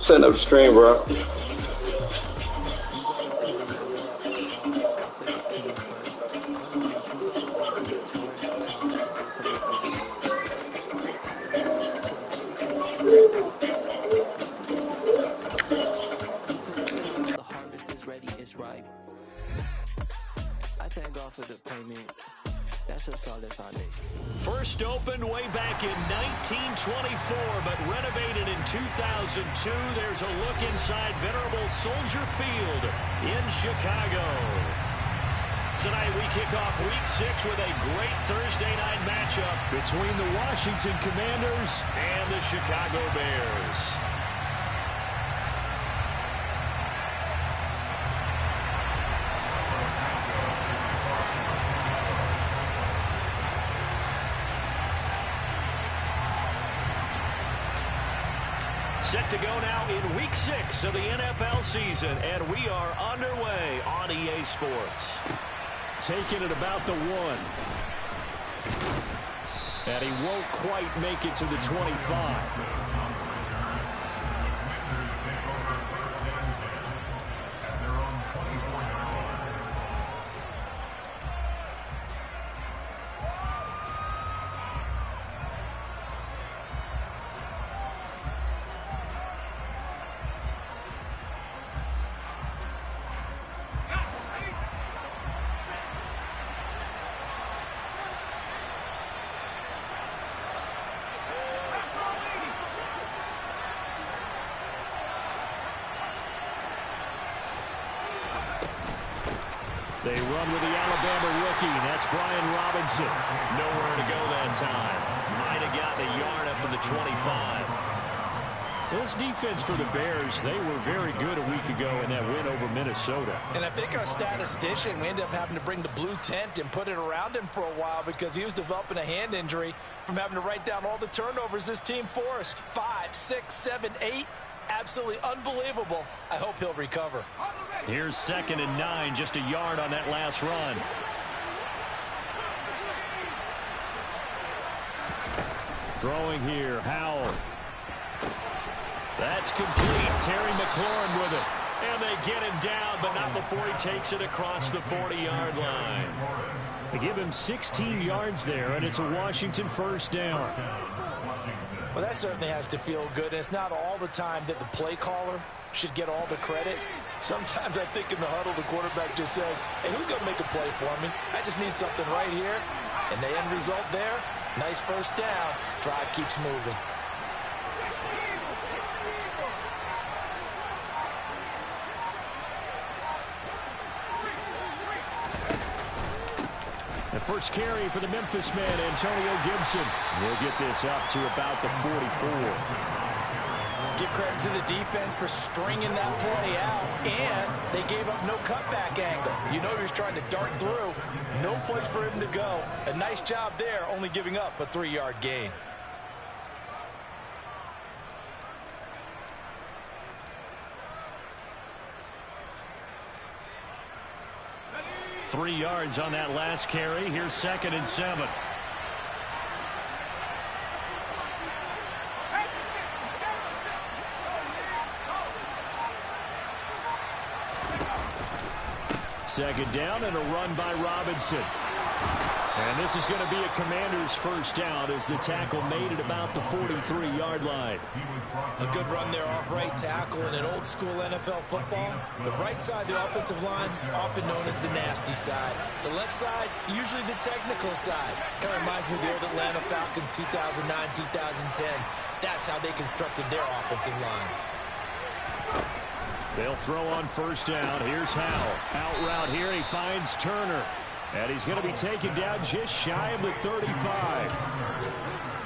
Setting up the stream, bro. First opened way back in 1924, but renovated in 2002. There's a look inside venerable Soldier Field in Chicago. Tonight we kick off Week 6 with a great Thursday night matchup between the Washington Commanders and the Chicago Bears. Set to go now in Week 6 of the NFL season, and we are underway on EA Sports. Taking it about the 1. And he won't quite make it to the 25. They run with the Alabama rookie. That's Brian Robinson. Nowhere to go that time. Might have gotten a yard up to the 25. This defense for the Bears, they were very good a week ago in that win over Minnesota. And I think our statistician, we ended up having to bring the blue tent and put it around him for a while because he was developing a hand injury from having to write down all the turnovers this team forced. 5, 6, 7, 8. Absolutely unbelievable. I hope he'll recover. Here's 2nd and 9, just a yard on that last run. Throwing here, Howell. That's complete. Terry McLaurin with it. And they get him down, but not before he takes it across the 40-yard line. They give him 16 yards there, and it's a Washington first down. Well, that certainly has to feel good. And it's not all the time that the play caller should get all the credit. Sometimes I think in the huddle, the quarterback just says, hey, who's going to make a play for me? I just need something right here. And the end result there, nice first down. Drive keeps moving. The first carry for the Memphis man, Antonio Gibson. We'll get this up to about the 44. Give credit to the defense for stringing that play out, and they gave up no cutback angle. You know he was trying to dart through. No place for him to go. A nice job there, only giving up a 3-yard gain. Three yards on that last carry. Here's 2nd and 7. Second down and a run by Robinson. And this is going to be a Commander's first down as the tackle made it about the 43-yard line. A good run there off right tackle in an old school NFL football. The right side of the offensive line, often known as the nasty side. The left side, usually the technical side. Kind of reminds me of the old Atlanta Falcons 2009, 2010. That's how they constructed their offensive line. They'll throw on first down. Here's Howell. Out route here. He finds Turner. And he's going to be taken down just shy of the 35.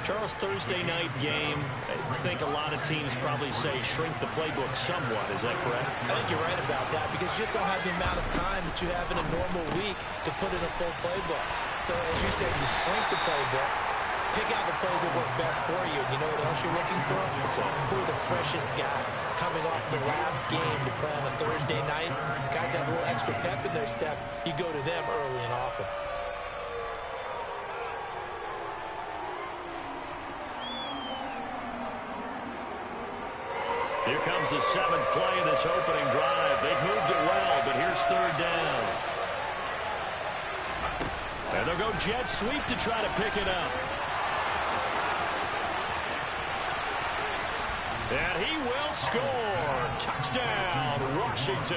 Charles, Thursday night game, I think a lot of teams probably say shrink the playbook somewhat. Is that correct? I think you're right about that because you just don't have the amount of time that you have in a normal week to put in a full playbook. So as you said, you shrink the playbook, pick out the plays that work best for you. You know what else you're looking for? Who are the freshest guys coming off the last game to play on a Thursday night? Guys have a little extra pep in their step. You go to them early and often. Here comes the 7th play of this opening drive. They've moved it well, but here's 3rd down. And they'll go jet sweep to try to pick it up. And he will score. Touchdown, Washington.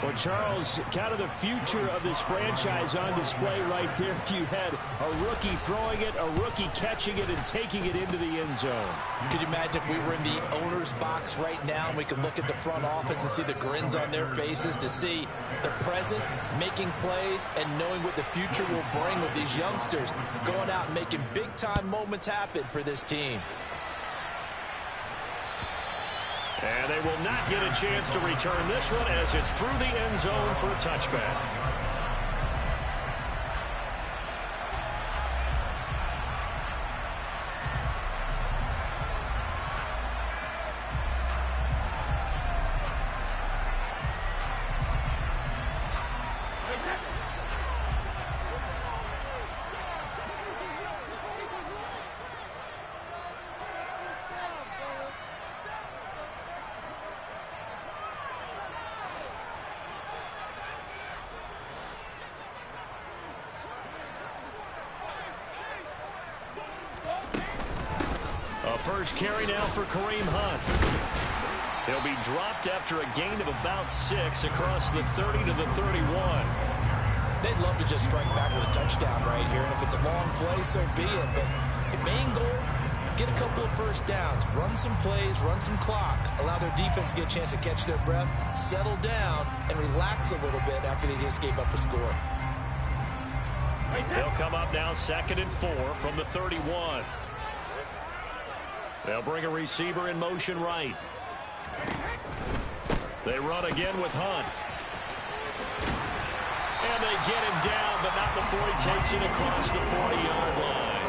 Well, Charles, kind of the future of this franchise on display right there. You had a rookie throwing it, a rookie catching it, and taking it into the end zone. Could you imagine if we were in the owner's box right now and we could look at the front office and see the grins on their faces, to see the present making plays and knowing what the future will bring with these youngsters going out and making big-time moments happen for this team. And they will not get a chance to return this one as it's through the end zone for a touchback. First carry now for Kareem Hunt. He'll be dropped after a gain of about 6 across the 30 to the 31. They'd love to just strike back with a touchdown right here, and if it's a long play, so be it. But the main goal, get a couple of first downs, run some plays, run some clock, allow their defense to get a chance to catch their breath, settle down, and relax a little bit after they just gave up a score. They'll come up now 2nd and 4 from the 31. They'll bring a receiver in motion right. They run again with Hunt. And they get him down, but not before he takes it across the 40-yard line.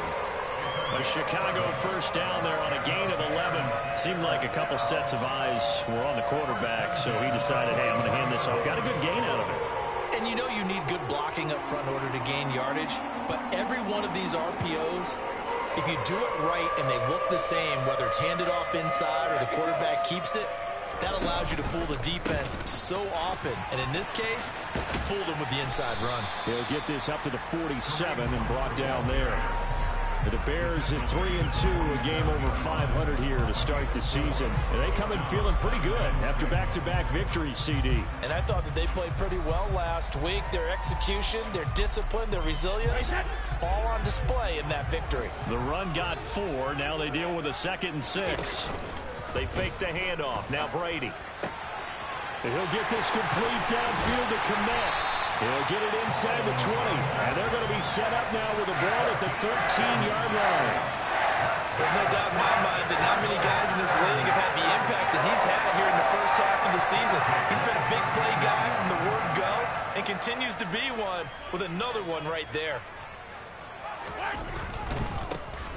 A Chicago first down there on a gain of 11. Seemed like a couple sets of eyes were on the quarterback, so he decided, hey, I'm going to hand this off. Got a good gain out of it. And you know you need good blocking up front in order to gain yardage, but every one of these RPOs, if you do it right and they look the same, whether it's handed off inside or the quarterback keeps it, that allows you to fool the defense so often. And in this case, fooled them with the inside run. They'll get this up to the 47 and brought down there. The Bears at 3-2, a game over 500 here to start the season. And they come in feeling pretty good after back-to-back victories, CD. And I thought that they played pretty well last week. Their execution, their discipline, their resilience, all on display in that victory. The run got 4. Now they deal with a 2nd and 6. They fake the handoff. Now Brady. He'll get this complete downfield to Kmet. He'll get it inside the 20. And they're going to be set up now with a ball at the 13-yard line. There's no doubt in my mind that not many guys in this league have had the impact that he's had here in the first half of the season. He's been a big play guy from the word go and continues to be one with another one right there.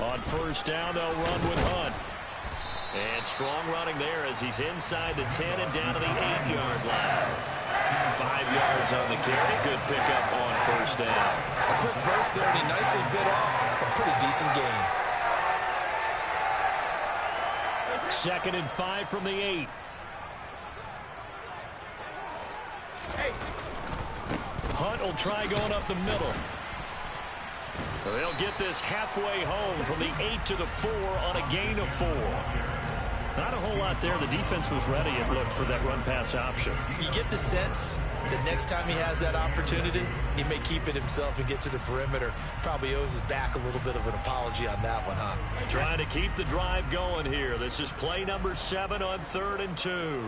On first down, they'll run with Hunt. And strong running there as he's inside the 10 and down to the 8-yard line. 5 yards on the carry. Good pickup on first down. A quick burst there, and he nicely bit off a pretty decent gain. 2nd and 5 from the 8. Hunt will try going up the middle. They'll get this halfway home from the 8 to the 4 on a gain of 4. Not a whole lot there. The defense was ready, it looked, for that run-pass option. You get the sense that next time he has that opportunity, he may keep it himself and get to the perimeter. Probably owes his back a little bit of an apology on that one, huh? Trying to keep the drive going here. This is play number 7 on 3rd and 2.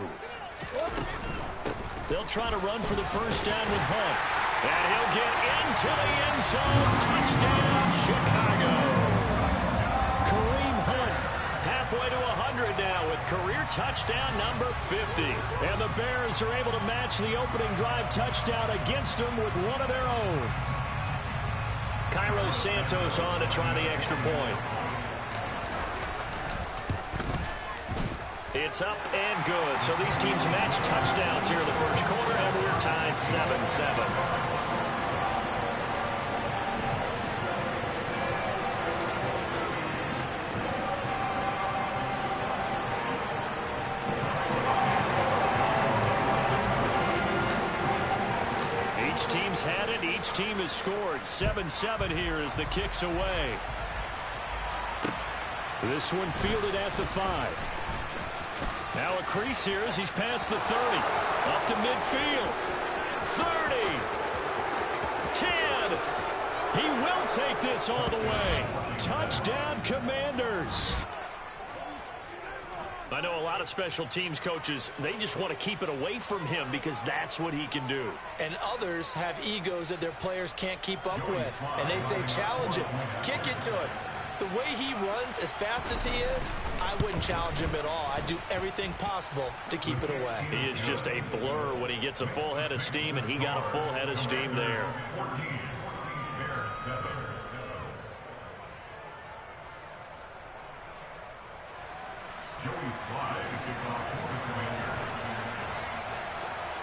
They'll try to run for the first down with Hunt. And he'll get into the end zone. Touchdown, Chicago. Kareem Hunt halfway to 100 now with career touchdown number 50. And the Bears are able to match the opening drive touchdown against them with one of their own. Cairo Santos on to try the extra point. It's up and good. So these teams match touchdowns here in the first quarter, and we're tied 7-7. Each team's had it. Each team has scored. 7-7 here as the kick's away. This one fielded at the 5. Now a crease here as he's past the 30. Up to midfield. 30. 10. He will take this all the way. Touchdown, Commanders. I know a lot of special teams coaches, they just want to keep it away from him because that's what he can do. And others have egos that their players can't keep up with. And they say, challenge him, kick it to him. The way he runs as fast as he is, I wouldn't challenge him at all. I'd do everything possible to keep it away. He is just a blur when he gets a full head of steam, and he got a full head of steam there.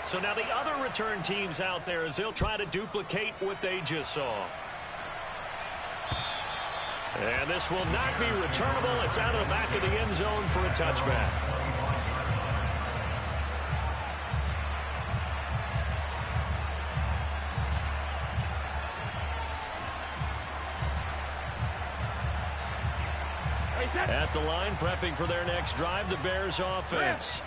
So now the other return teams out there as they'll try to duplicate what they just saw. And this will not be returnable. It's out of the back of the end zone for a touchback. At the line, prepping for their next drive, the Bears offense.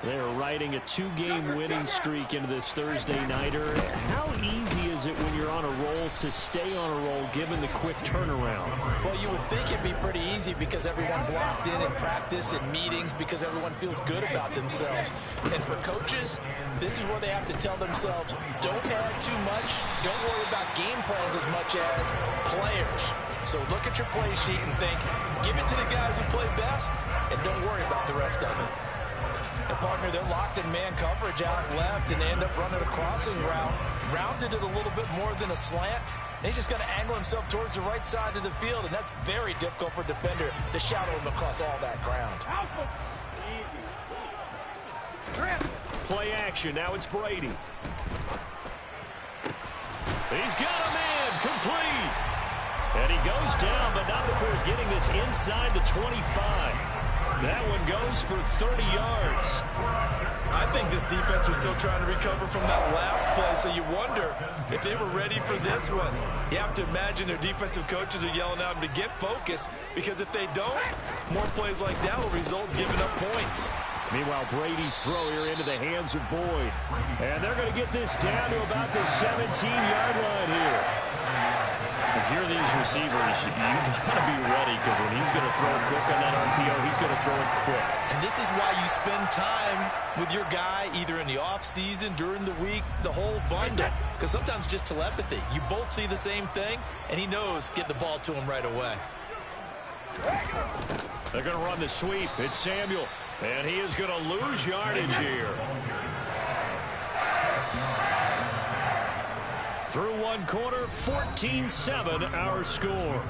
They are riding a 2-game winning streak into this Thursday nighter. How easy is it when you're on a roll to stay on a roll given the quick turnaround? Well, you would think it'd be pretty easy because everyone's locked in practice and meetings because everyone feels good about themselves. And for coaches, this is where they have to tell themselves, don't add too much, don't worry about game plans as much as players. So look at your play sheet and think, give it to the guys who play best, and don't worry about the rest of it. The partner, they're locked in man coverage out left, and they end up running a crossing route. Rounded it a little bit more than a slant. And he's just going to angle himself towards the right side of the field, and that's very difficult for a defender to shadow him across all that ground. Play action. Now it's Brady. He's got a man complete. And he goes down, but not before getting this inside the 25. That one goes for 30 yards. I think this defense was still trying to recover from that last play, so you wonder if they were ready for this one. You have to imagine their defensive coaches are yelling at them to get focused, because if they don't, more plays like that will result in giving up points. Meanwhile, Brady's throw here into the hands of Boyd. And they're going to get this down to about the 17-yard line here. If you're these receivers, you got to be ready, because when he's going to throw it quick on that RPO, he's going to throw it quick. And this is why you spend time with your guy either in the offseason, during the week, the whole bundle. Because sometimes just telepathy. You both see the same thing, and he knows get the ball to him right away. They're going to run the sweep. It's Samuel, and he is going to lose yardage here. Through one quarter, 14-7 our score.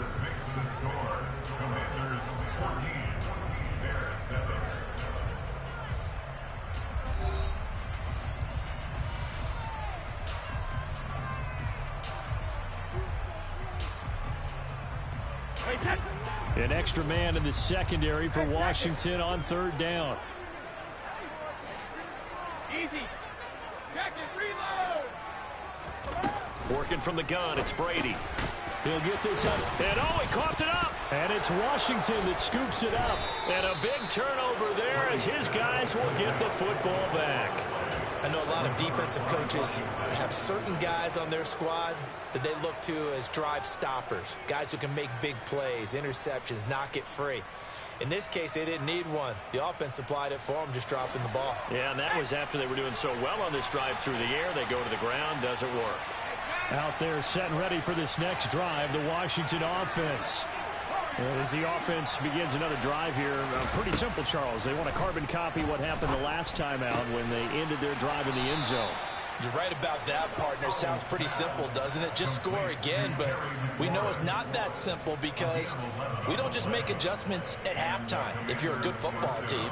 An extra man in the secondary for Washington on third down. Easy. Jacket, reload. Working from the gun, it's Brady. He'll get this up. And oh, he coughed it up. And it's Washington that scoops it up. And a big turnover there as his guys will get the football back. I know a lot of defensive coaches have certain guys on their squad that they look to as drive stoppers, guys who can make big plays, interceptions, knock it free. In this case, they didn't need one. The offense supplied it for them, just dropping the ball. Yeah, and that was after they were doing so well on this drive through the air. They go to the ground, doesn't work. Out there set and ready for this next drive, the Washington offense. And as the offense begins another drive here, pretty simple, Charles. They want to carbon copy what happened the last time out when they ended their drive in the end zone. You're right about that, partner. Sounds pretty simple, doesn't it? Just score again, but we know it's not that simple because we don't just make adjustments at halftime if you're a good football team.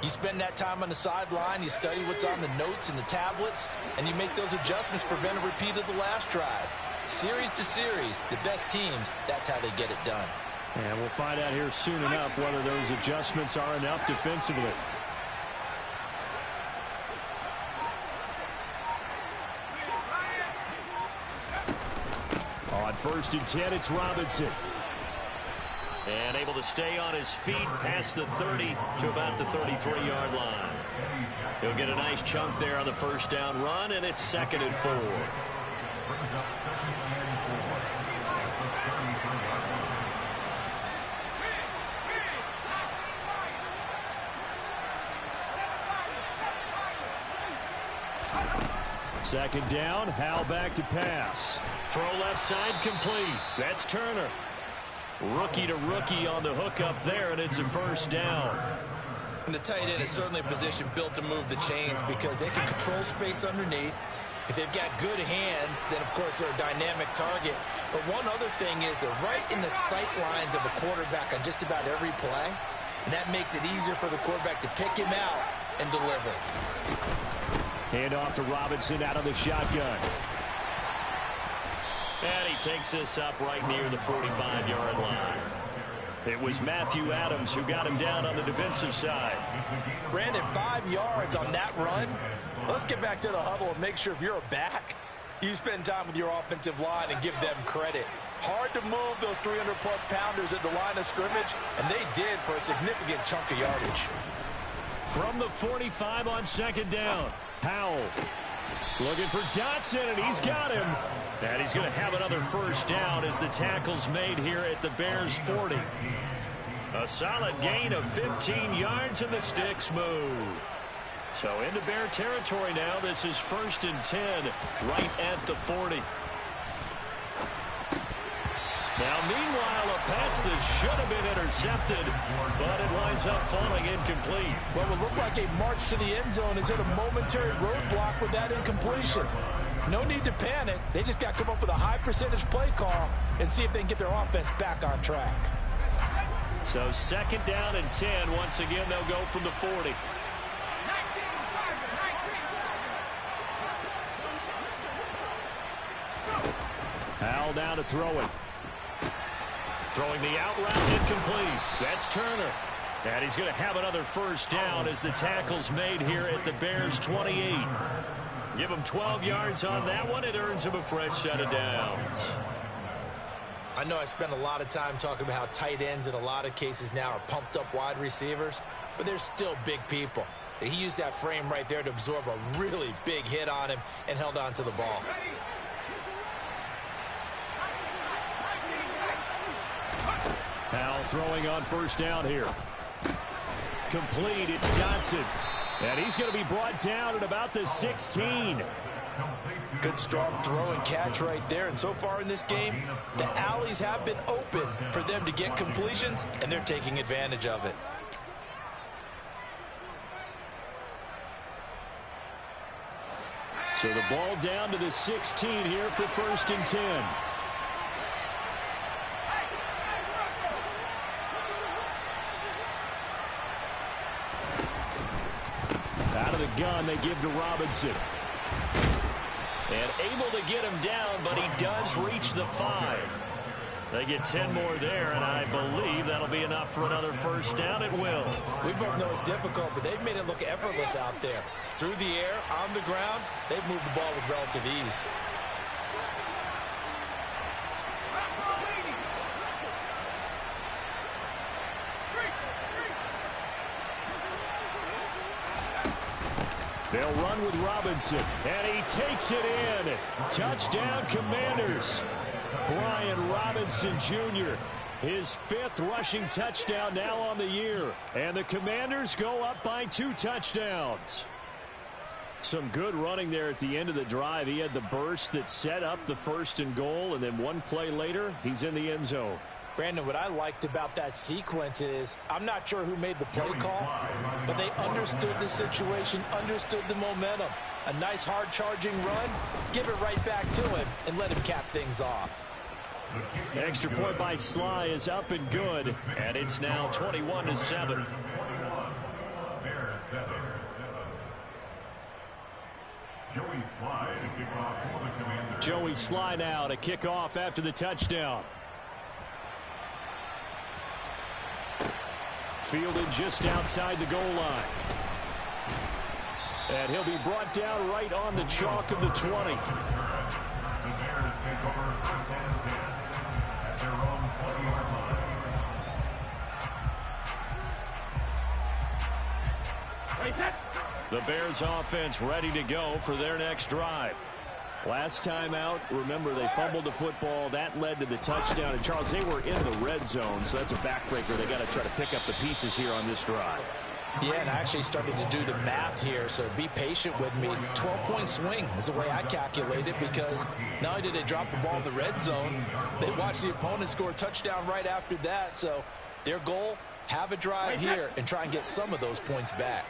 You spend that time on the sideline, you study what's on the notes and the tablets, and you make those adjustments, prevent a repeat of the last drive. Series to series, the best teams, that's how they get it done. And we'll find out here soon enough whether those adjustments are enough defensively. 1st and 10, it's Robinson. And able to stay on his feet past the 30 to about the 33-yard line. He'll get a nice chunk there on the 1st down run, and it's 2nd and 4. Second down, Howell back to pass. Throw left side complete. That's Turner. Rookie to rookie on the hook up there, and it's a 1st down. And the tight end is certainly a position built to move the chains because they can control space underneath. If they've got good hands, then, of course, they're a dynamic target. But one other thing is they're right in the sight lines of a quarterback on just about every play, and that makes it easier for the quarterback to pick him out and deliver. Hand off to Robinson out of the shotgun. And he takes this up right near the 45-yard line. It was Matthew Adams who got him down on the defensive side. Brandon, 5 yards on that run. Let's get back to the huddle and make sure if you're a back, you spend time with your offensive line and give them credit. Hard to move those 300-plus pounders at the line of scrimmage, and they did for a significant chunk of yardage. From the 45 on 2nd down, Howell looking for Dotson, and he's got him. And he's going to have another 1st down as the tackle's made here at the Bears' 40. A solid gain of 15 yards, and the sticks move. So into Bear territory now. This is 1st and 10 right at the 40. Now, meanwhile, a pass that should have been intercepted, but it winds up falling incomplete. What would look like a march to the end zone is hit a momentary roadblock with that incompletion. No need to panic. They just got to come up with a high percentage play call and see if they can get their offense back on track. So 2nd down and 10. Once again, they'll go from the 40. Howell down to throw it. Throwing the out route incomplete. That's Turner. And he's going to have another 1st down as the tackle's made here at the Bears' 28. Give him 12 yards on that one. It earns him a fresh set of downs. I know I spent a lot of time talking about how tight ends in a lot of cases now are pumped up wide receivers, but they're still big people. He used that frame right there to absorb a really big hit on him and held on to the ball. Howell throwing on 1st down here. Complete, it's Dotson. And he's going to be brought down at about the 16. Good strong throw and catch right there. And so far in this game, the alleys have been open for them to get completions, and they're taking advantage of it. So the ball down to the 16 here for 1st and 10. Out of the gun, they give to Robinson. And able to get him down, but he does reach the 5. They get 10 more there, and I believe that'll be enough for another 1st down. It will. We both know it's difficult, but they've made it look effortless out there. Through the air, on the ground, they've moved the ball with relative ease. They'll run with Robinson, and he takes it in. Touchdown, Commanders. Brian Robinson Jr., his 5th rushing touchdown now on the year. And the Commanders go up by 2 touchdowns. Some good running there at the end of the drive. He had the burst that set up the 1st and goal, and then one play later, he's in the end zone. Brandon, what I liked about that sequence is I'm not sure who made the play call, but they understood the situation, understood the momentum. A nice hard-charging run, give it right back to him, and let him cap things off. Extra point by Sly is up and good, and it's now 21-7. Joey Sly now to kick off after the touchdown. Fielded just outside the goal line. And he'll be brought down right on the chalk of the 20. The Bears offense ready to go for their next drive. Last time out, remember, they fumbled the football. That led to the touchdown. And, Charles, they were in the red zone, so that's a backbreaker. They got to try to pick up the pieces here on this drive. Yeah, and I actually started to do the math here, so be patient with me. 12-point swing is the way I calculate it, because not only did they drop the ball in the red zone, they watched the opponent score a touchdown right after that. So their goal, have a drive here and try and get some of those points back.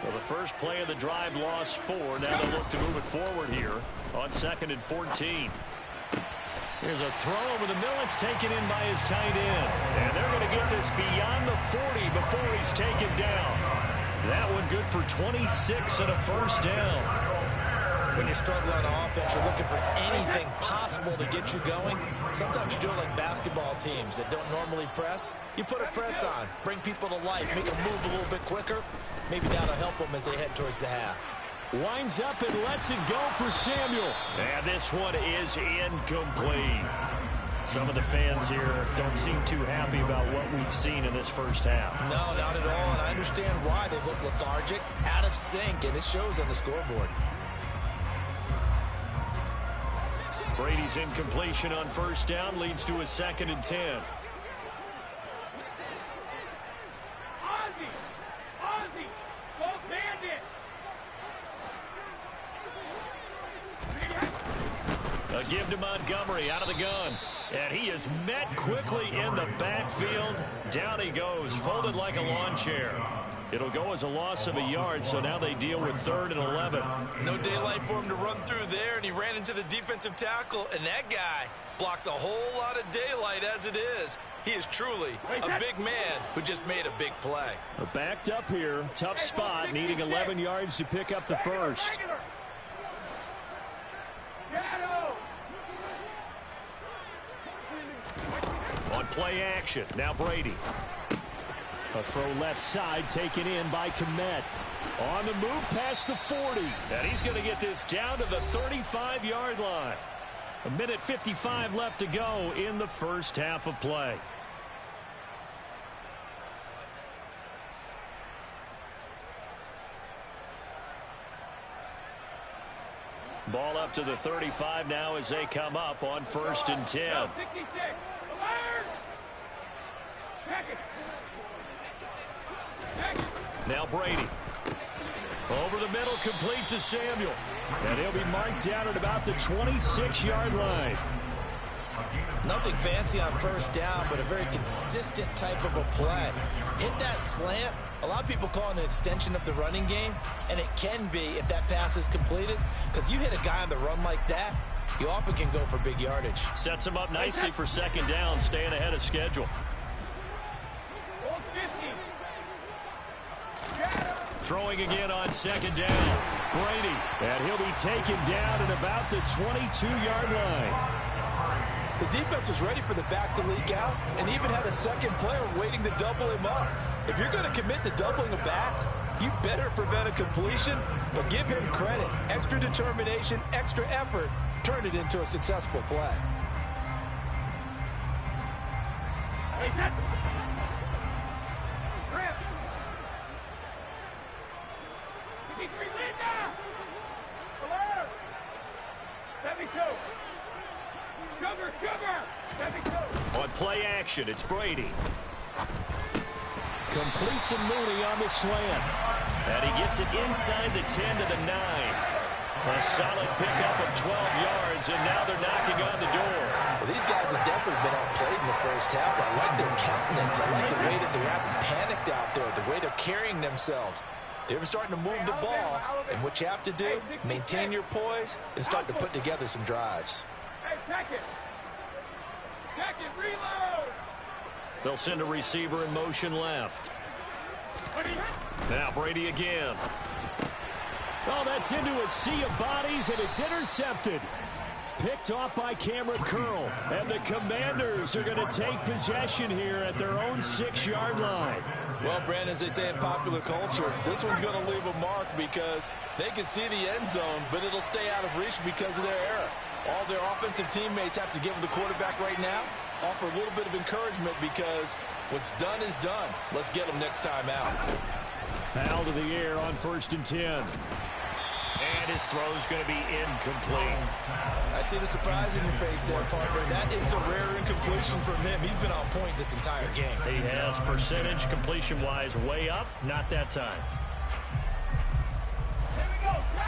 Well, the first play of the drive lost 4. Now they'll look to move it forward here on 2nd and 14. Here's a throw over the middle. It's taken in by his tight end. And they're going to get this beyond the 40 before he's taken down. That one good for 26 and a first down. When you're struggling on offense, you're looking for anything possible to get you going. Sometimes you do it like basketball teams that don't normally press. You put a press on, bring people to life, make them move a little bit quicker. Maybe that'll help them as they head towards the half. Winds up and lets it go for Samuel. And this one is incomplete. Some of the fans here don't seem too happy about what we've seen in this first half. No, not at all, and I understand why. They look lethargic, out of sync, and it shows on the scoreboard. Brady's incompletion on first down leads to a 2nd and 10. Ozzie, go Bandit. A give to Montgomery out of the gun. And he is met quickly in the backfield. Down he goes, folded like a lawn chair. It'll go as a loss of a yard, so now they deal with 3rd and 11. No daylight for him to run through there, and he ran into the defensive tackle, and that guy blocks a whole lot of daylight as it is. He is truly a big man who just made a big play. Backed up here, tough spot, needing 11 yards to pick up the first. On play action, now Brady. A throw left side taken in by Kmet. On the move past the 40. And he's going to get this down to the 35-yard line. 1:55 left to go in the first half of play. Ball up to the 35 now as they come up on 1st and 10. Now Brady. Over the middle, complete to Samuel. And he'll be marked down at about the 26-yard line. Nothing fancy on first down, but a very consistent type of a play. Hit that slant. A lot of people call it an extension of the running game, and it can be if that pass is completed, because you hit a guy on the run like that, you often can go for big yardage. Sets him up nicely for 2nd down, staying ahead of schedule. Throwing again on 2nd down. Brady, and he'll be taken down at about the 22-yard line. The defense was ready for the back to leak out and even had a second player waiting to double him up. If you're going to commit to doubling a back, you better prevent a completion, but give him credit. Extra determination, extra effort, turned it into a successful play. On play action, it's Brady. Completes to Mooney on the slant. And he gets it inside the 10 to the 9. A solid pickup of 12 yards, and now they're knocking on the door. Well, these guys have definitely been outplayed in the first half. I like their countenance. I like the way that they're having panicked out there, the way they're carrying themselves. They're starting to move the ball, and what you have to do, maintain your poise and start to put together some drives. Hey, check it, reload! They'll send a receiver in motion left. Now Brady again. Oh, that's into a sea of bodies, and it's intercepted. Picked off by Cameron Curl. And the Commanders are going to take possession here at their own 6-yard line. Well, Brandon, as they say in popular culture, this one's going to leave a mark because they can see the end zone, but it'll stay out of reach because of their error. All their offensive teammates have to give the quarterback right now, offer a little bit of encouragement because what's done is done. Let's get them next time out. Out of the air on 1st and 10. And his throw's going to be incomplete. I see the surprise in your face there, partner. That is a rare incompletion from him. He's been on point this entire game. He has percentage completion-wise way up. Not that time.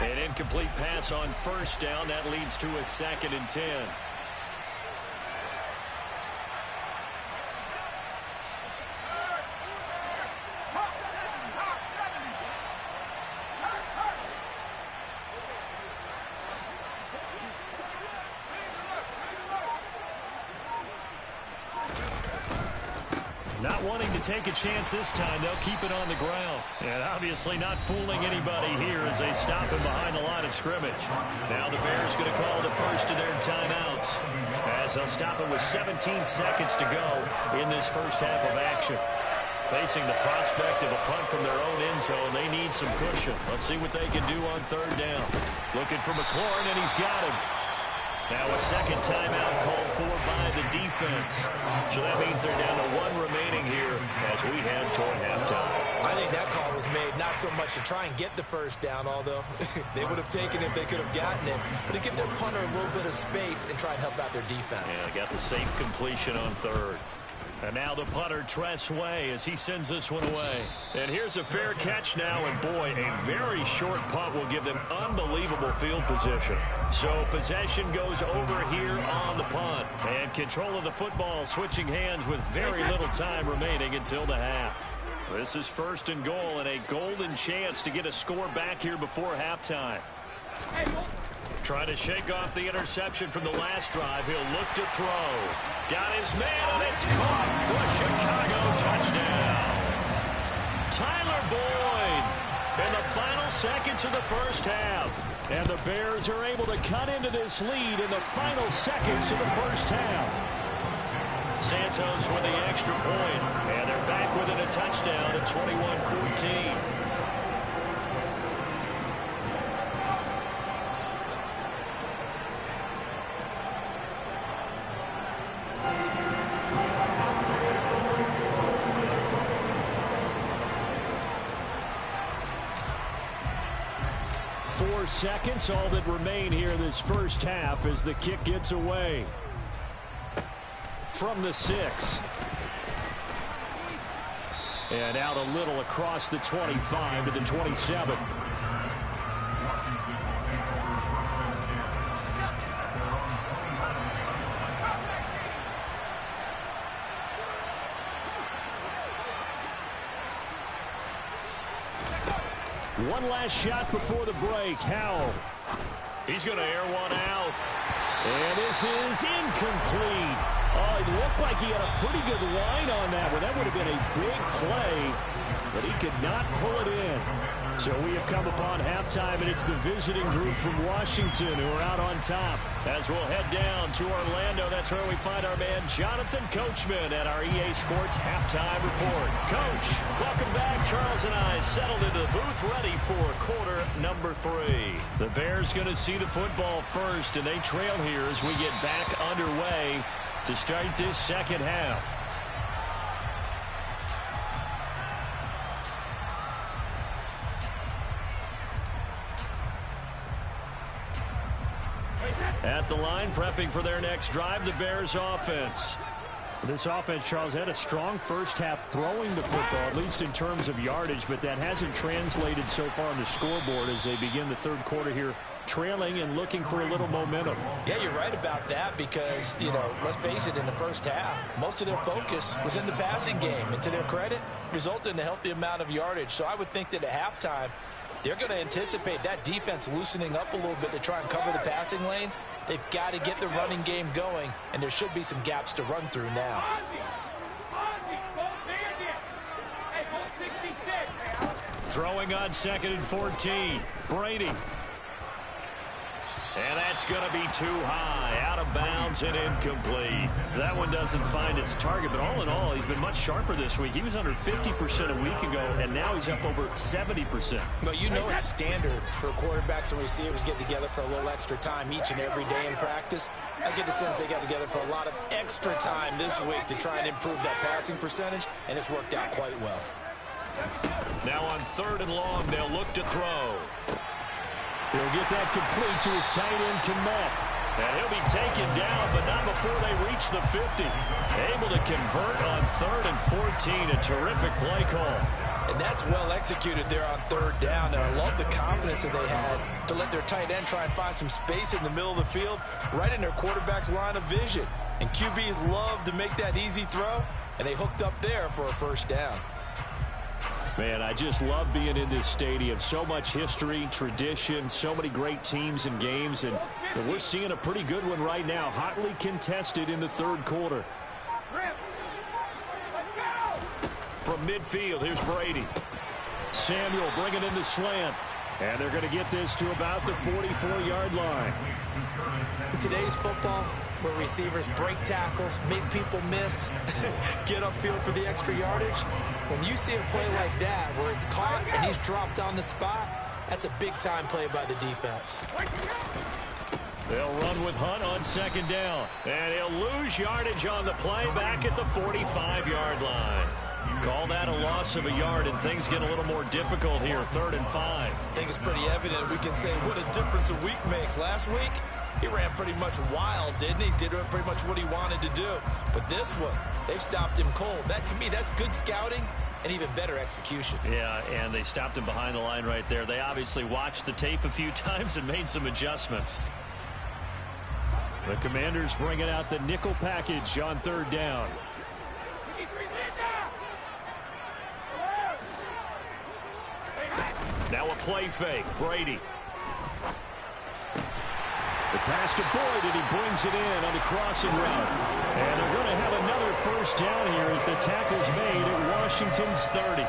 An incomplete pass on 1st down. That leads to a 2nd and 10. Not wanting to take a chance this time, they'll keep it on the ground. And obviously not fooling anybody here as they stop him behind the line of scrimmage. Now the Bears going to call the first of their timeouts as they'll stop it with 17 seconds to go in this first half of action. Facing the prospect of a punt from their own end zone, they need some cushion. Let's see what they can do on 3rd down. Looking for McLaurin, and he's got him. Now a second timeout called for by the defense. So that means they're down to 1 remaining here as we head toward halftime. I think that call was made not so much to try and get the 1st down, although they would have taken it if they could have gotten it, but to give their punter a little bit of space and try and help out their defense. Yeah, they got the safe completion on 3rd. And now the punter, Tress Way, as he sends this one away. And here's a fair catch now, and boy, a very short punt will give them unbelievable field position. So possession goes over here on the punt. And control of the football switching hands with very little time remaining until the half. This is 1st and goal, and a golden chance to get a score back here before halftime. Trying to shake off the interception from the last drive. He'll look to throw. Got his man, and it's caught for a Chicago touchdown. Tyler Boyd in the final seconds of the first half. And the Bears are able to cut into this lead in the final seconds of the first half. Santos with the extra point, and they're back within a touchdown at 21-14. Seconds, all that remain here this first half as the kick gets away from the 6. And out a little across the 25 to the 27. One last shot before the break. Howell. He's going to air one out. And this is incomplete. Oh, it looked like he had a pretty good line on that one. That would have been a big play, but he could not pull it in. So we have come upon halftime, and it's the visiting group from Washington who are out on top. As we'll head down to Orlando, that's where we find our man Jonathan Coachman at our EA Sports Halftime Report. Coach, welcome back. Charles and I settled into the booth ready for quarter number 3. The Bears going to see the football first, and they trail here as we get back underway to start this second half. At the line, prepping for their next drive, the Bears offense. This offense, Charles, had a strong first half throwing the football, at least in terms of yardage, but that hasn't translated so far on the scoreboard as they begin the 3rd quarter here, trailing and looking for a little momentum. Yeah, you're right about that because, let's face it, in the first half, most of their focus was in the passing game. And to their credit, resulted in a healthy amount of yardage. So I would think that at halftime, they're going to anticipate that defense loosening up a little bit to try and cover the passing lanes. They've got to get the running game going, and there should be some gaps to run through now. Throwing on 2nd and 14. Brady. And that's going to be too high, out of bounds and incomplete. That one doesn't find its target, but all in all, he's been much sharper this week. He was under 50% a week ago, and now he's up over 70%. Well, it's standard for quarterbacks and receivers get together for a little extra time each and every day in practice. I get the sense they got together for a lot of extra time this week to try and improve that passing percentage, and it's worked out quite well. Now on 3rd and long, they'll look to throw. He'll get that complete to his tight end, Kmet. And he'll be taken down, but not before they reach the 50. Able to convert on 3rd and 14. A terrific play call. And that's well executed there on 3rd down. And I love the confidence that they had to let their tight end try and find some space in the middle of the field, right in their quarterback's line of vision. And QBs love to make that easy throw, and they hooked up there for a 1st down. Man, I just love being in this stadium. So much history, tradition, so many great teams and games, and we're seeing a pretty good one right now, hotly contested in the 3rd quarter. From midfield, here's Brady. Samuel bringing in the slant, and they're going to get this to about the 44-yard line. In today's football, where receivers break tackles, make people miss, get upfield for the extra yardage, when you see a play like that where it's caught and he's dropped on the spot, that's a big-time play by the defense. They'll run with Hunt on 2nd down, and he'll lose yardage on the play back at the 45-yard line. Call that a loss of a yard, and things get a little more difficult here, 3rd and 5. I think it's pretty evident. We can say what a difference a week makes. Last week, he ran pretty much wild, didn't he? Did pretty much what he wanted to do. But this one, they stopped him cold. That, to me, that's good scouting and even better execution. Yeah, and they stopped him behind the line right there. They obviously watched the tape a few times and made some adjustments. The Commanders bringing out the nickel package on 3rd down. Now a play fake. Brady. The pass to Boyd, and he brings it in on the crossing route. And they're going to have another 1st down here as the tackle's made at Washington's 30.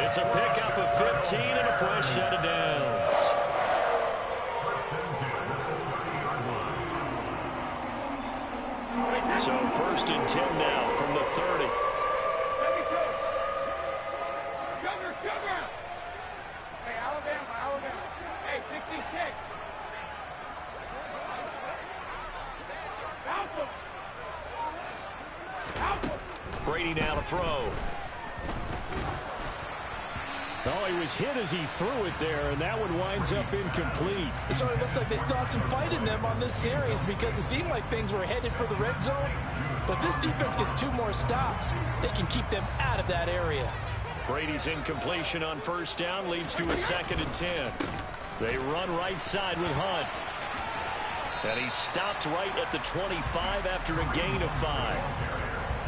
It's a pickup of 15 and a fresh set of downs. So 1st and 10 now from the 30. Brady now to throw. Oh, he was hit as he threw it there, and that one winds up incomplete. So it looks like they still have some fight in them on this series because it seemed like things were headed for the red zone. But this defense gets 2 more stops. They can keep them out of that area. Brady's incompletion on 1st down leads to a 2nd and 10. They run right side with Hunt. And he stopped right at the 25 after a gain of 5.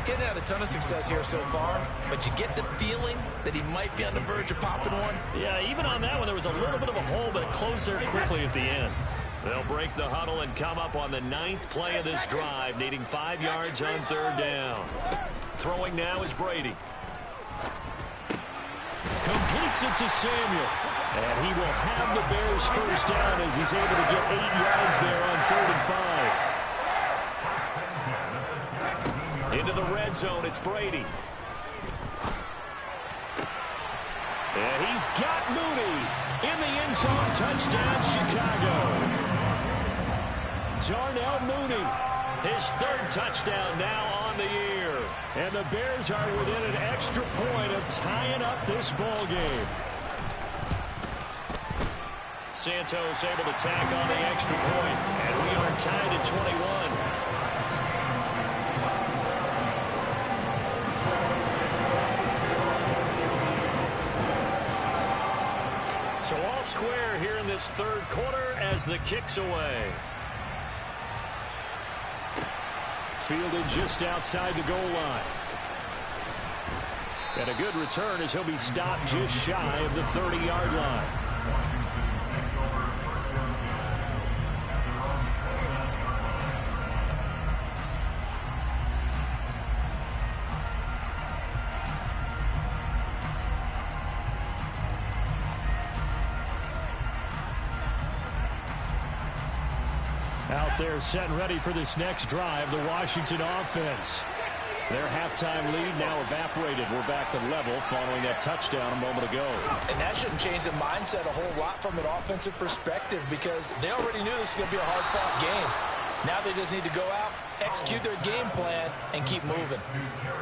Getting had a ton of success here so far, but you get the feeling that he might be on the verge of popping one. Yeah, even on that one, there was a little bit of a hole, but it closed there quickly at the end. They'll break the huddle and come up on the 9th play of this drive, needing 5 yards on 3rd down. Throwing now is Brady. Completes it to Samuel. And he will have the Bears 1st down as he's able to get 8 yards there on 3rd and 5. Into the red zone, it's Brady. And he's got Mooney in the end zone. Touchdown, Chicago. Darnell Mooney, his 3rd touchdown now on the year. And the Bears are within an extra point of tying up this ball game. Santos able to tack on the extra point, and we are tied at 21. So all square here in this 3rd quarter as the kick's away. Fielded just outside the goal line. And a good return as he'll be stopped just shy of the 30-yard line. Out there set and ready for this next drive, the Washington offense. Their halftime lead now evaporated. We're back to level following that touchdown a moment ago. And that shouldn't change the mindset a whole lot from an offensive perspective because they already knew this was going to be a hard-fought game. Now they just need to go out execute their game plan, and keep moving.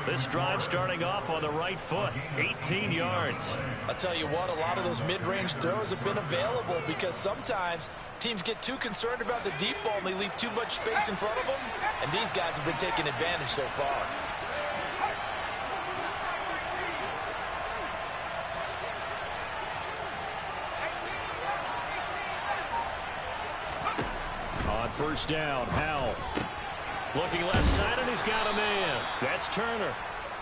This drive starting off on the right foot, 18 yards. I'll tell you what, a lot of those mid-range throws have been available because sometimes teams get too concerned about the deep ball and they leave too much space in front of them, and these guys have been taking advantage so far. On first down, Howell. Looking left side, and he's got a man. That's Turner.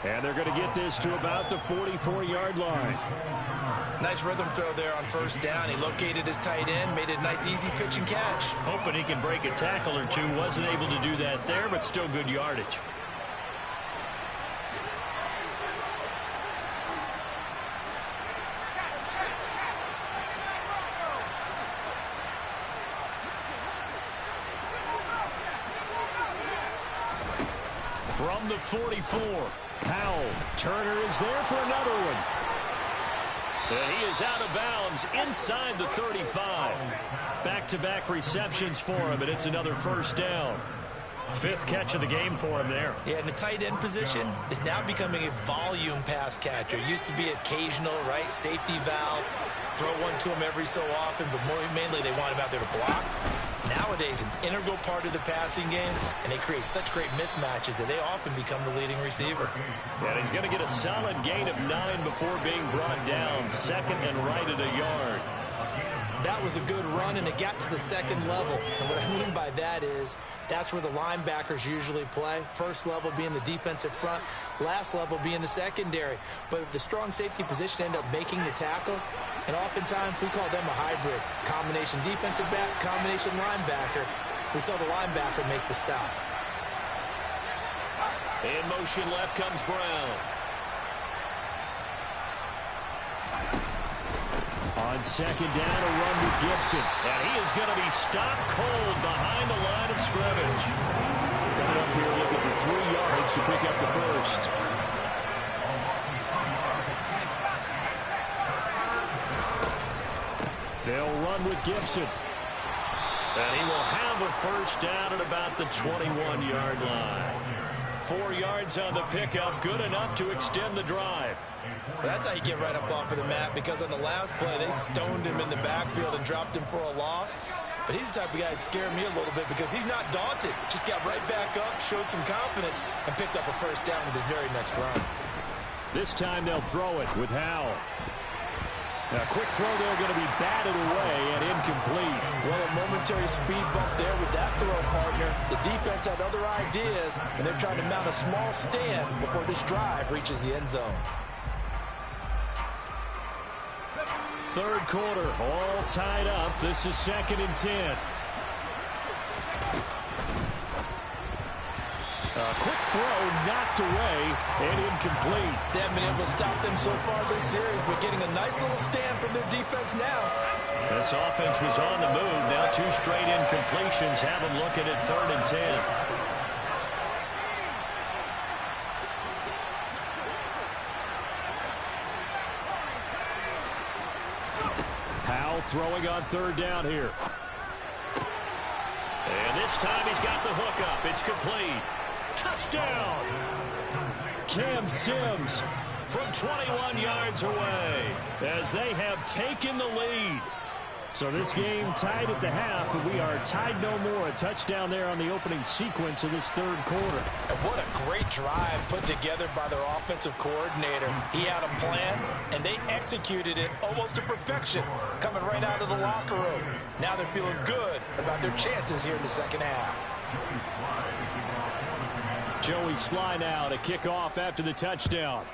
And they're going to get this to about the 44-yard line. Nice rhythm throw there on first down. He located his tight end, made it a nice, easy pitch and catch. Hoping he can break a tackle or two. Wasn't able to do that there, but still good yardage. From the 44, Howell. Turner is there for another one. And he is out of bounds inside the 35. Back-to-back receptions for him, and it's another first down. Fifth catch of the game for him there. Yeah, and the tight end position is now becoming a volume pass catcher. Used to be occasional, right? Safety valve. Throw one to him every so often, but mainly they want him out there to block. Nowadays, an integral part of the passing game, and they create such great mismatches that they often become the leading receiver. And he's going to get a solid gain of 9 before being brought down. Second and right at a yard. That was a good run, and it got to the second level. And what I mean by that is that's where the linebackers usually play. First level being the defensive front, last level being the secondary. But the strong safety position ended up making the tackle, and oftentimes we call them a hybrid. Combination defensive back, combination linebacker. We saw the linebacker make the stop. In motion left comes Brown. On second down, a run with Gibson. And he is going to be stopped cold behind the line of scrimmage. Coming up here looking for 3 yards to pick up the first. They'll run with Gibson. And he will have a first down at about the 21-yard line. 4 yards on the pickup, good enough to extend the drive. Well, that's how you get right up off of the mat, because on the last play, they stoned him in the backfield and dropped him for a loss. But he's the type of guy that scared me a little bit because he's not daunted. Just got right back up, showed some confidence, and picked up a first down with his very next run. This time they'll throw it with Howell. A quick throw there, going to be batted away and incomplete. Well, a momentary speed bump there with that throw, partner. The defense had other ideas, and they're trying to mount a small stand before this drive reaches the end zone. Third quarter, all tied up. This is 2nd and 10. A quick throw knocked away and incomplete. They haven't been able to stop them so far this series, but getting a nice little stand from their defense now. This offense was on the move. Now 2 straight incompletions have them looking at 3rd and 10. Howell throwing on 3rd down here. And this time he's got the hook up. It's complete. Touchdown! Cam Sims from 21 yards away as they have taken the lead. So this game tied at the half, but we are tied no more. A touchdown there on the opening sequence of this 3rd quarter. And what a great drive put together by their offensive coordinator. He had a plan, and they executed it almost to perfection, coming right out of the locker room. Now they're feeling good about their chances here in the second half. Joey Sly now to kick off after the touchdown.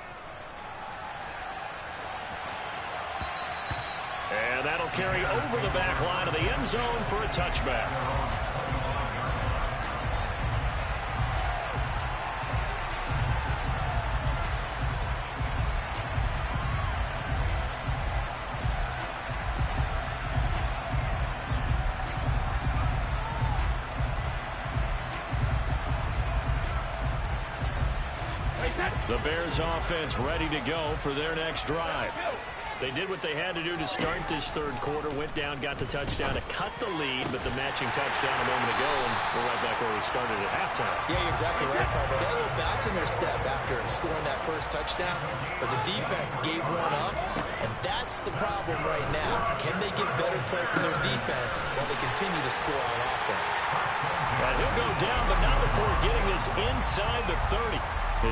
And that'll carry over the back line of the end zone for a touchback. The Bears offense ready to go for their next drive. They did what they had to do to start this third quarter, went down, got the touchdown to cut the lead, but the matching touchdown a moment ago, and we're right back where we started at halftime. Yeah, you're exactly right, Carter. They had a little bounce in their step after scoring that first touchdown, but the defense gave one up, and that's the problem right now. Can they get better play from their defense while they continue to score on offense? Right, he'll go down, but not before getting this inside the 30.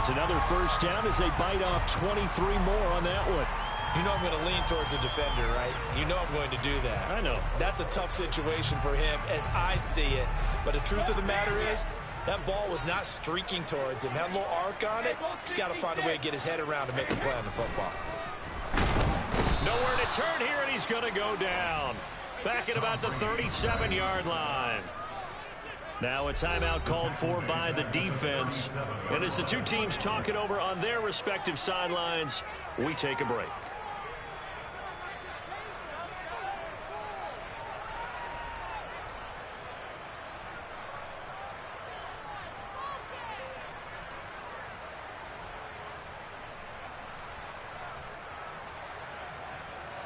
It's another first down as they bite off 23 more on that one. You know I'm going to lean towards the defender, right? You know I'm going to do that. I know. That's a tough situation for him as I see it. But the truth of the matter is, that ball was not streaking towards him. That little arc on it, he's got to find a way to get his head around to make the play on the football. Nowhere to turn here, and he's going to go down. Back at about the 37-yard line. Now a timeout called for by the defense. And as the two teams talk it over on their respective sidelines, we take a break.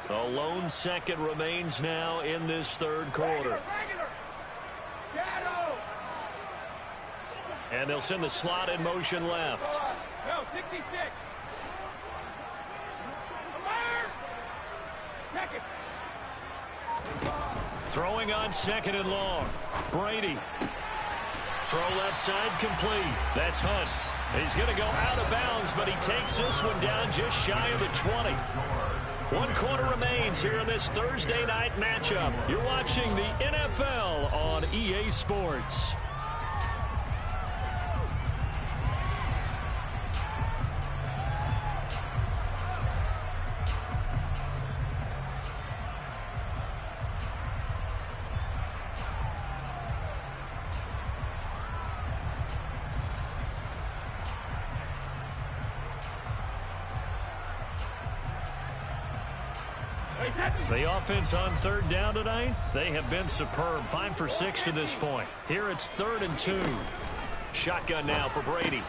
A lone second remains now in this third quarter. And they'll send the slot in motion left. No, 66. Check it. Throwing on second and long. Brady. Throw left side complete. That's Hunt. He's going to go out of bounds, but he takes this one down just shy of the 20. 1 quarter remains here in this Thursday night matchup. You're watching the NFL on EA Sports. The offense on third down tonight, they have been superb. 5 for 6 to this point. Here it's 3rd and 2. Shotgun now for Brady.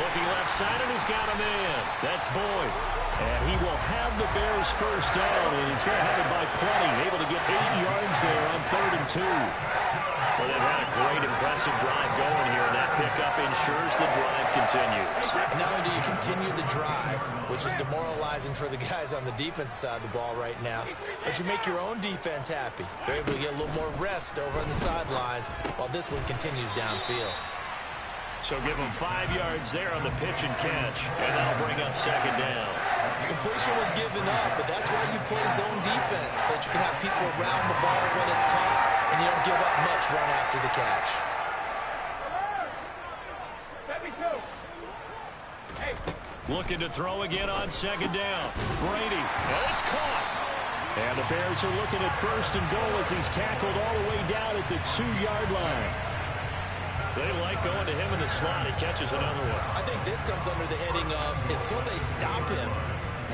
Looking left side, and he's got a man. That's Boyd. And he will have the Bears first down, and he's going to have it by plenty. Able to get 8 yards there on 3rd and 2. Well, they've had a great, impressive drive going here, and that pickup ensures the drive continues. Not only do you continue the drive, which is demoralizing for the guys on the defense side of the ball right now, but you make your own defense happy. They're able to get a little more rest over on the sidelines while this one continues downfield. So give them 5 yards there on the pitch and catch, and that'll bring up second down. Completion was given up, but that's why you play zone defense, so that you can have people around the ball when it's caught, and you don't give up much run after the catch. Looking to throw again on second down. Brady, and it's caught. And the Bears are looking at 1st and goal as he's tackled all the way down at the 2-yard line. They like going to him in the slot. He catches another one. I think this comes under the heading of until they stop him,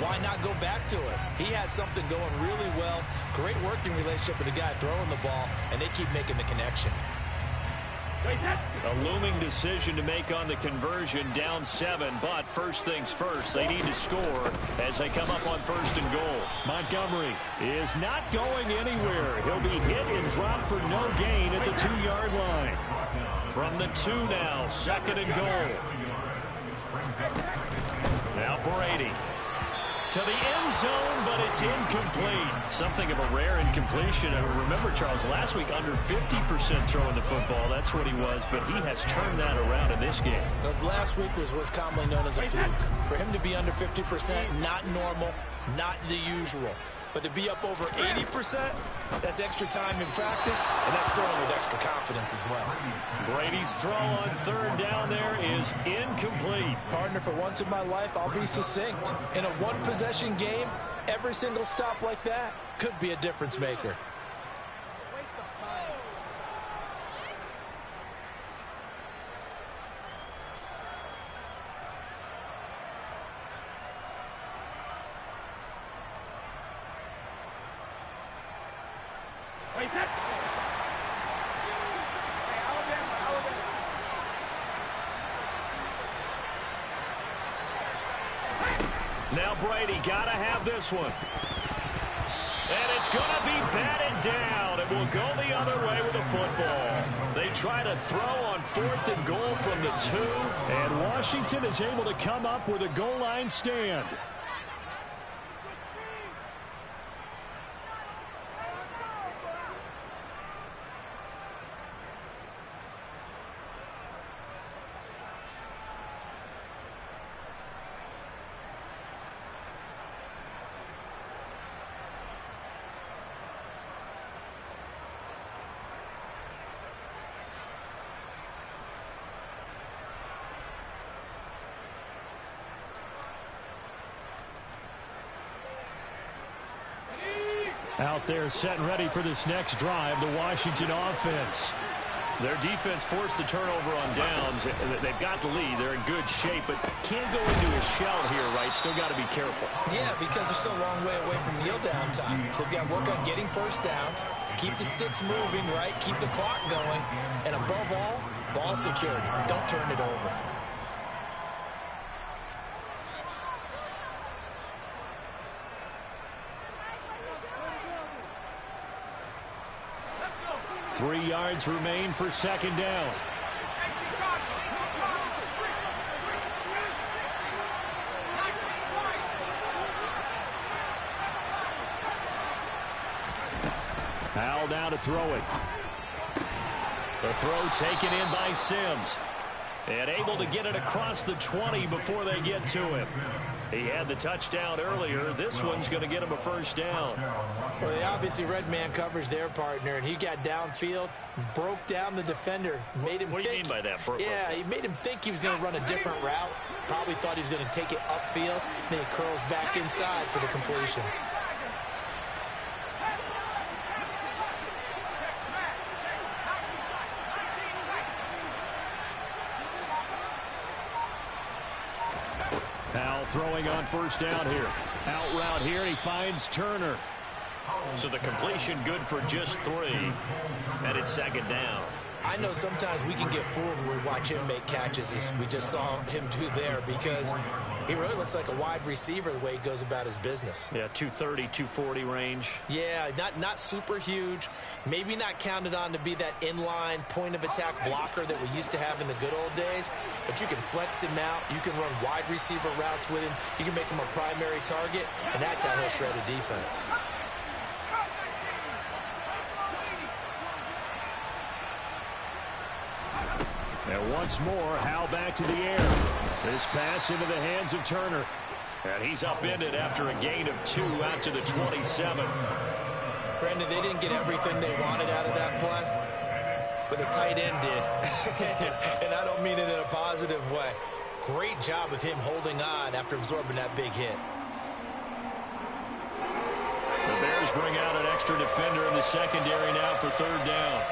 why not go back to it? He has something going really well. Great working relationship with the guy throwing the ball, and they keep making the connection. A looming decision to make on the conversion, down 7, but first things first, they need to score as they come up on 1st and goal. Montgomery is not going anywhere. He'll be hit and dropped for no gain at the 2-yard line. From the 2 now, 2nd and goal. Now Brady. To the end zone, but it's incomplete. Something of a rare incompletion. Remember, Charles, last week under 50% throwing the football. That's what he was, but he has turned that around in this game. Last week was what's commonly known as a fluke. For him to be under 50%, not normal, not the usual. But to be up over 80%, that's extra time in practice, and that's throwing with extra confidence as well. Brady's throw on 3rd down there is incomplete. Partner, for once in my life, I'll be succinct. In a one-possession game, every single stop like that could be a difference maker. Now Brady got to have this one. And it's going to be batted down. It will go the other way with the football. They try to throw on 4th and goal from the 2. And Washington is able to come up with a goal line stand. Out there set and ready for this next drive, the Washington offense. Their defense forced the turnover on downs. They've got the lead. They're in good shape, but can't go into a shell here, right? Still got to be careful. Yeah, because they're still a long way away from kneel down time. So they've got to work on getting first downs, keep the sticks moving, right? Keep the clock going. And above all, ball security. Don't turn it over. Three yards remain for second down. Howell down to throw it. The throw taken in by Sims. And able to get it across the 20 before they get to him. He had the touchdown earlier. This one's going to get him a first down. Well, they obviously red man covers their partner, and he got downfield, broke down the defender, made him What do you mean by that? Yeah, he made him think he was going to run a different route. Probably thought he was going to take it upfield. Then he curls back inside for the completion. Howell throwing on first down here. Out route here, he finds Turner. So the completion good for just 3. And it's second down. I know sometimes we can get fooled when we watch him make catches, as we just saw him do there, because he really looks like a wide receiver the way he goes about his business. Yeah, 230, 240 range. Yeah, not super huge. Maybe not counted on to be that inline point-of-attack blocker that we used to have in the good old days, but you can flex him out. You can run wide receiver routes with him. You can make him a primary target, and that's how he'll shred a defense. And once more, Howell back to the air. This pass into the hands of Turner. And he's upended after a gain of 2 out to the 27. Brandon, they didn't get everything they wanted out of that play, but the tight end did. And I don't mean it in a positive way. Great job of him holding on after absorbing that big hit. The Bears bring out an extra defender in the secondary now for third down.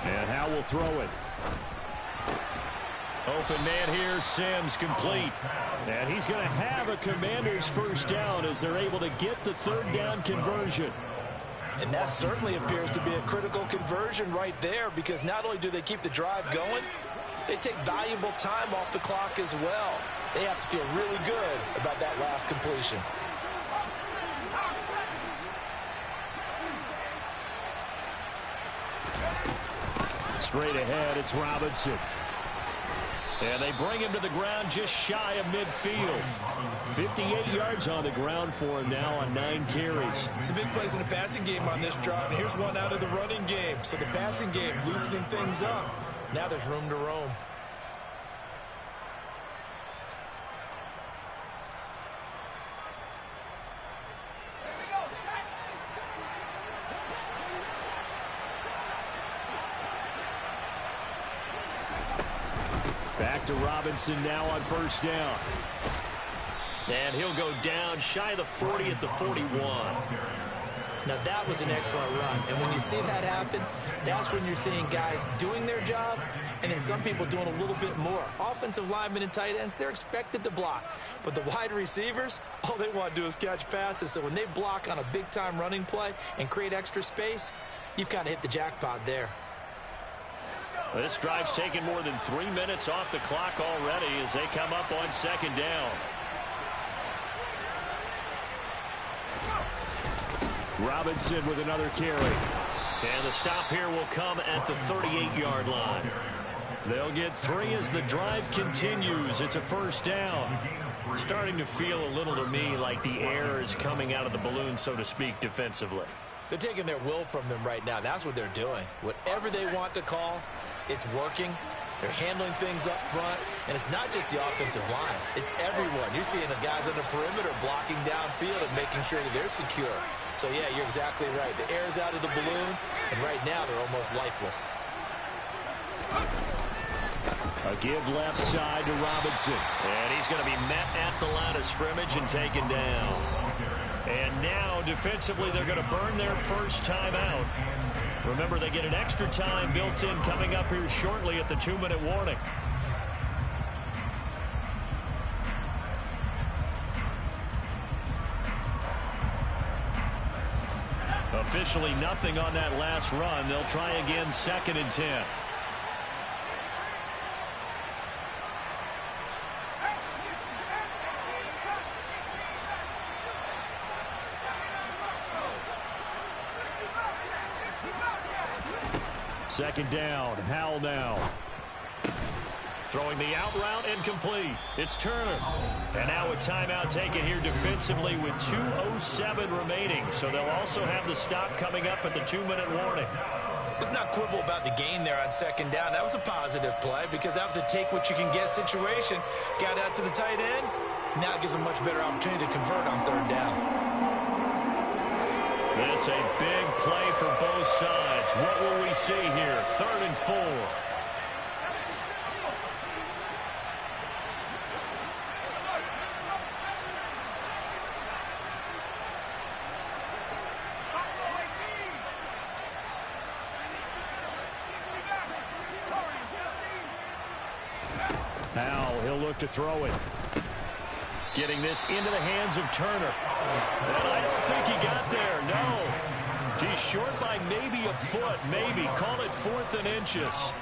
And Howell will throw it. Open man here, Sims complete. And he's going to have a Commander's first down as they're able to get the third down conversion. And that certainly appears to be a critical conversion right there, because not only do they keep the drive going, they take valuable time off the clock as well. They have to feel really good about that last completion. Straight ahead, it's Robinson. And they bring him to the ground just shy of midfield. 58 yards on the ground for him now on 9 carries. It's a big plays in the passing game on this drive, and here's one out of the running game. So the passing game loosening things up. Now there's room to roam. Back to Robinson now on first down. And he'll go down shy of the 40 at the 41. Now, that was an excellent run. And when you see that happen, that's when you're seeing guys doing their job and then some people doing a little bit more. Offensive linemen and tight ends, they're expected to block. But the wide receivers, all they want to do is catch passes. So when they block on a big-time running play and create extra space, you've kind of hit the jackpot there. This drive's taken more than 3 minutes off the clock already as they come up on second down. Robinson with another carry. And the stop here will come at the 38-yard line. They'll get 3 as the drive continues. It's a first down. Starting to feel a little to me like the air is coming out of the balloon, so to speak, defensively. They're taking their will from them right now. That's what they're doing. Whatever they want to call, it's working. They're handling things up front. And it's not just the offensive line. It's everyone. You're seeing the guys on the perimeter blocking downfield and making sure that they're secure. So, yeah, you're exactly right. The air's out of the balloon, and right now they're almost lifeless. A give left side to Robinson. And he's going to be met at the line of scrimmage and taken down. And now, defensively, they're going to burn their first time out. Remember, they get an extra time built in coming up here shortly at the 2-minute warning. Officially nothing on that last run. They'll try again, 2nd and 10. Second down. Howell now. Throwing the out route and complete. It's Turner. And now a timeout taken here defensively with 2:07 remaining. So they'll also have the stop coming up at the 2-minute warning. Let's not quibble about the gain there on second down. That was a positive play because that was a take-what-you-can-get situation. Got out to the tight end. Now it gives them a much better opportunity to convert on 3rd down. This a big play for both sides. What will we see here? 3rd and 4. Howell, he'll look to throw it. Getting this into the hands of Turner. And I don't think he got there, no. He's short by maybe a foot, maybe. Call it 4th and inches.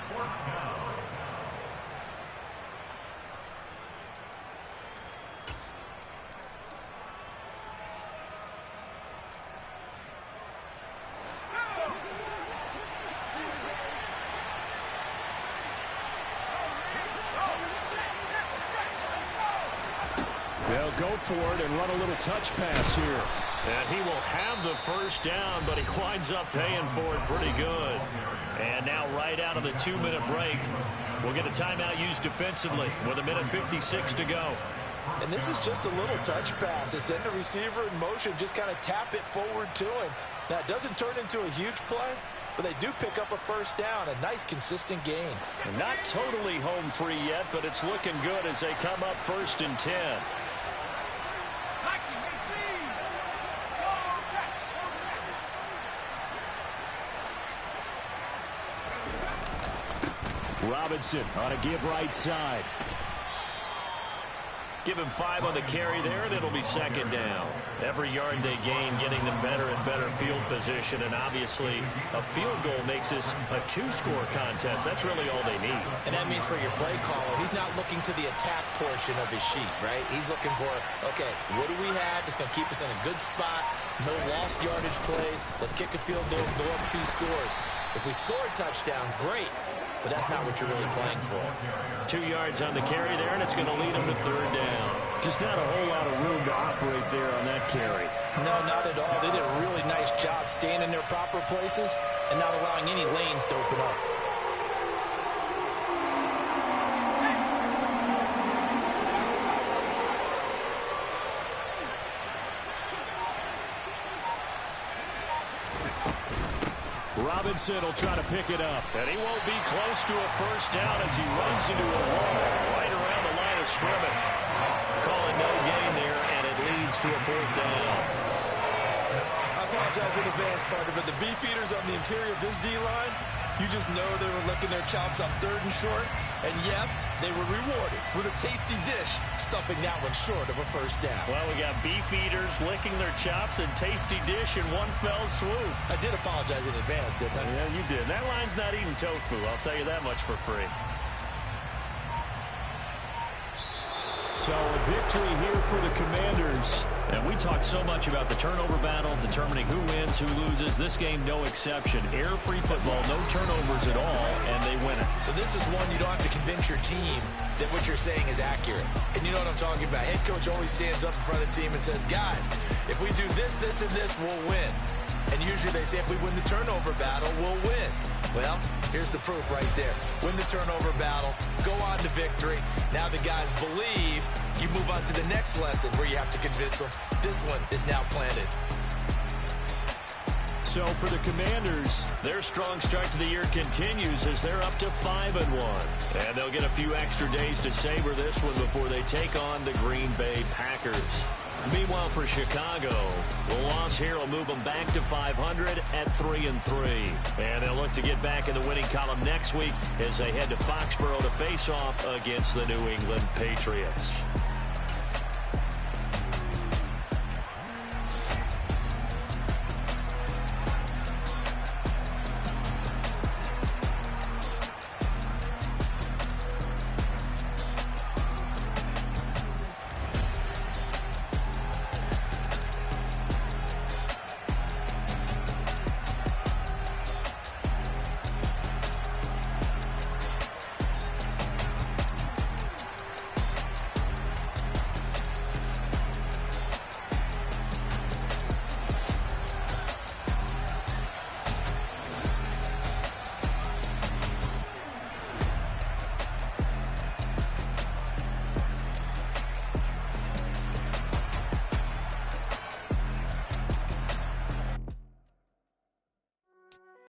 They'll go for it and run a little touch pass here. And he will have the first down, but he winds up paying for it pretty good. And now right out of the 2-minute break, we'll get a timeout used defensively with 1:56 to go. And this is just a little touch pass. They send the receiver in motion, just kind of tap it forward to him. Now, it doesn't turn into a huge play, but they do pick up a first down, a nice, consistent gain. And not totally home free yet, but it's looking good as they come up 1st and 10. Robinson on a give right side. Give him 5 on the carry there, and it'll be 2nd down. Every yard they gain, getting them better and better field position, and obviously a field goal makes this a 2-score contest. That's really all they need. And that means for your play caller, he's not looking to the attack portion of his sheet, right? He's looking for, okay, what do we have that's going to keep us in a good spot? No lost yardage plays. Let's kick a field goal and go up 2 scores. If we score a touchdown, great. But that's not what you're really playing for. 2 yards on the carry there, and it's going to lead them to 3rd down. Just not a whole lot of room to operate there on that carry. No, not at all. They did a really nice job staying in their proper places and not allowing any lanes to open up. Robinson will try to pick it up. And he won't be close to a first down as he runs into a wall right around the line of scrimmage. Calling no gain there, and it leads to a 4th down. apologize in advance, partner, but the beefeaters on the interior of this D-line, you just know they were licking their chops on 3rd and short. And yes, they were rewarded with a tasty dish, stuffing that one short of a first down. Well, we got beef eaters licking their chops and tasty dish in one fell swoop. I did apologize in advance, didn't I? Yeah, you did. That line's not eating tofu, I'll tell you that much for free. So a victory here for the Commanders. And we talked so much about the turnover battle, determining who wins, who loses. This game, no exception. Air-free football, no turnovers at all, and they win it. So this is one you don't have to convince your team that what you're saying is accurate. And you know what I'm talking about. Head coach always stands up in front of the team and says, guys, if we do this, this, and this, we'll win. And usually they say if we win the turnover battle, we'll win. Well, here's the proof right there. Win the turnover battle, go on to victory. Now the guys believe. You move on to the next lesson where you have to convince them. This one is now planted. So for the Commanders, their strong start to the year continues as they're up to 5-1. And they'll get a few extra days to savor this one before they take on the Green Bay Packers. Meanwhile, for Chicago, the loss here will move them back to 500 at 3-3. And they'll look to get back in the winning column next week as they head to Foxborough to face off against the New England Patriots.